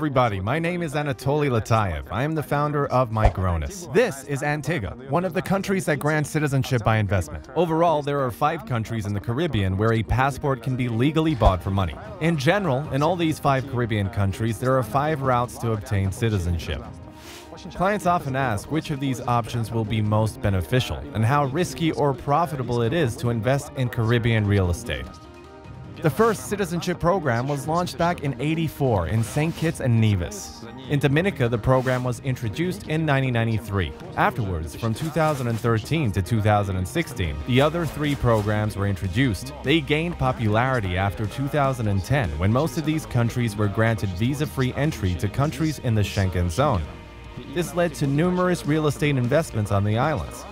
everybody, my name is Anatoly Letaev. I am the founder of Migronis. This is Antigua, one of the countries that grants citizenship by investment. Overall, there are 5 countries in the Caribbean where a passport can be legally bought for money. In general, in all these 5 Caribbean countries, there are 5 routes to obtain citizenship. Clients often ask which of these options will be most beneficial and how risky or profitable it is to invest in Caribbean real estate. The first citizenship program was launched back in '84 in Saint Kitts and Nevis. In Dominica, the program was introduced in 1993. Afterwards, from 2013 to 2016, the other 3 programs were introduced. They gained popularity after 2010, when most of these countries were granted visa-free entry to countries in the Schengen zone. This led to numerous real estate investments on the islands.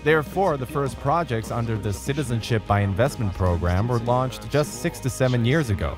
Therefore, the first projects under the Citizenship by Investment program were launched just 6 to 7 years ago.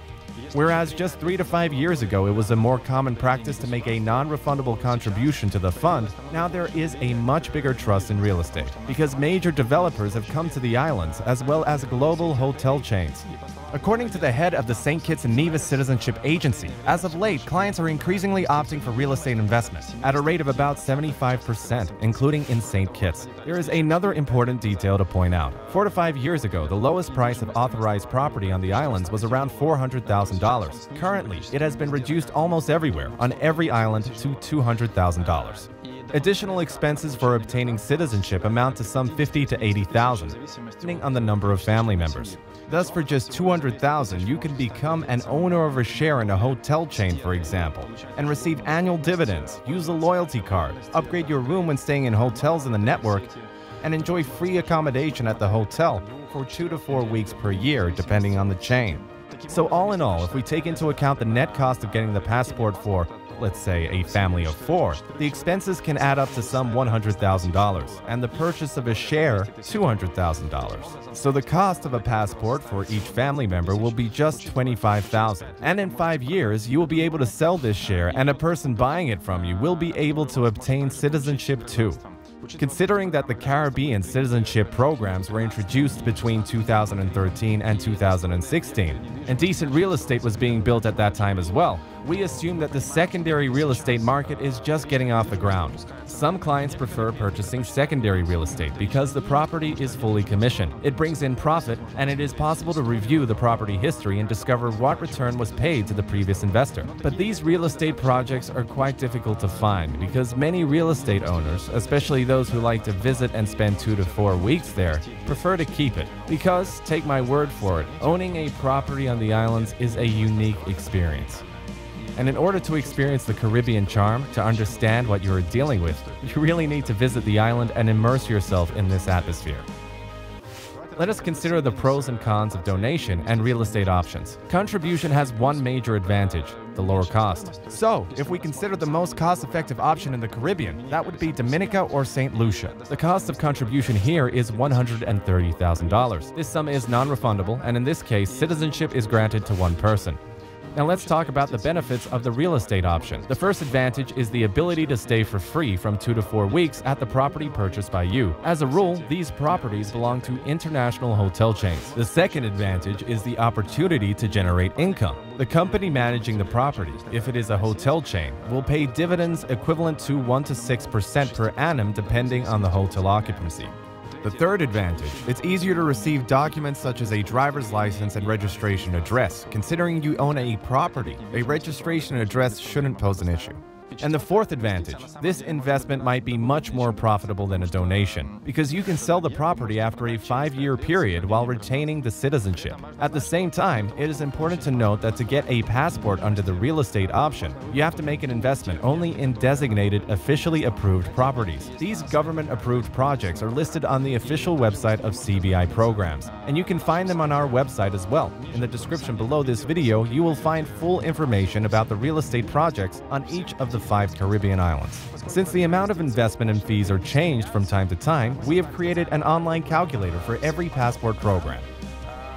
Whereas just 3 to 5 years ago it was a more common practice to make a non-refundable contribution to the fund, now there is a much bigger trust in real estate, because major developers have come to the islands as well as global hotel chains. According to the head of the Saint Kitts and Nevis Citizenship Agency, as of late, clients are increasingly opting for real estate investment at a rate of about 75%, including in Saint Kitts. There is another important detail to point out. 4 to 5 years ago, the lowest price of authorized property on the islands was around $400,000. Currently, it has been reduced almost everywhere, on every island, to $200,000. Additional expenses for obtaining citizenship amount to some $50,000 to $80,000, depending on the number of family members. Thus, for just $200,000, you can become an owner of a share in a hotel chain, for example, and receive annual dividends, use a loyalty card, upgrade your room when staying in hotels in the network, and enjoy free accommodation at the hotel for 2 to 4 weeks per year, depending on the chain. So all in all, if we take into account the net cost of getting the passport for, let's say, a family of 4, the expenses can add up to some $100,000, and the purchase of a share, $200,000. So the cost of a passport for each family member will be just $25,000. And in 5 years, you will be able to sell this share, and a person buying it from you will be able to obtain citizenship too. Considering that the Caribbean citizenship programs were introduced between 2013 and 2016, and decent real estate was being built at that time as well, we assume that the secondary real estate market is just getting off the ground. Some clients prefer purchasing secondary real estate because the property is fully commissioned. It brings in profit, and it is possible to review the property history and discover what return was paid to the previous investor. But these real estate projects are quite difficult to find because many real estate owners, especially those who like to visit and spend 2 to 4 weeks there, prefer to keep it. Because, take my word for it, owning a property on the islands is a unique experience. And in order to experience the Caribbean charm, to understand what you are dealing with, you really need to visit the island and immerse yourself in this atmosphere. Let us consider the pros and cons of donation and real estate options. Contribution has one major advantage: the lower cost. So, if we consider the most cost-effective option in the Caribbean, that would be Dominica or St. Lucia. The cost of contribution here is $130,000. This sum is non-refundable, and in this case, citizenship is granted to one person. Now let's talk about the benefits of the real estate option. The first advantage is the ability to stay for free from 2 to 4 weeks at the property purchased by you. As a rule, these properties belong to international hotel chains. The second advantage is the opportunity to generate income. The company managing the property, if it is a hotel chain, will pay dividends equivalent to 1 to 6% per annum depending on the hotel occupancy. The third advantage, it's easier to receive documents such as a driver's license and registration address. Considering you own a property, a registration address shouldn't pose an issue. And the fourth advantage, this investment might be much more profitable than a donation, because you can sell the property after a 5-year period while retaining the citizenship. At the same time, it is important to note that to get a passport under the real estate option, you have to make an investment only in designated, officially approved properties. These government-approved projects are listed on the official website of CBI programs, and you can find them on our website as well. In the description below this video, you will find full information about the real estate projects on each of the 5 Caribbean islands. Since the amount of investment and fees are changed from time to time, we have created an online calculator for every passport program.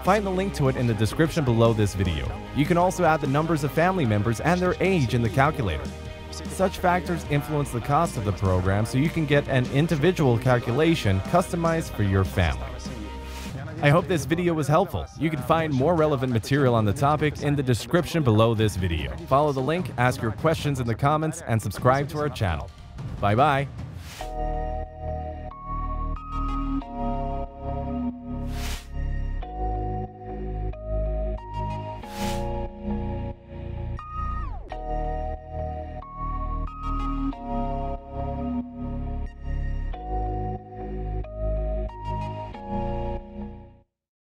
Find the link to it in the description below this video. You can also add the numbers of family members and their age in the calculator. Such factors influence the cost of the program, so you can get an individual calculation customized for your family. I hope this video was helpful. You can find more relevant material on the topic in the description below this video. Follow the link, ask your questions in the comments, and subscribe to our channel. Bye-bye.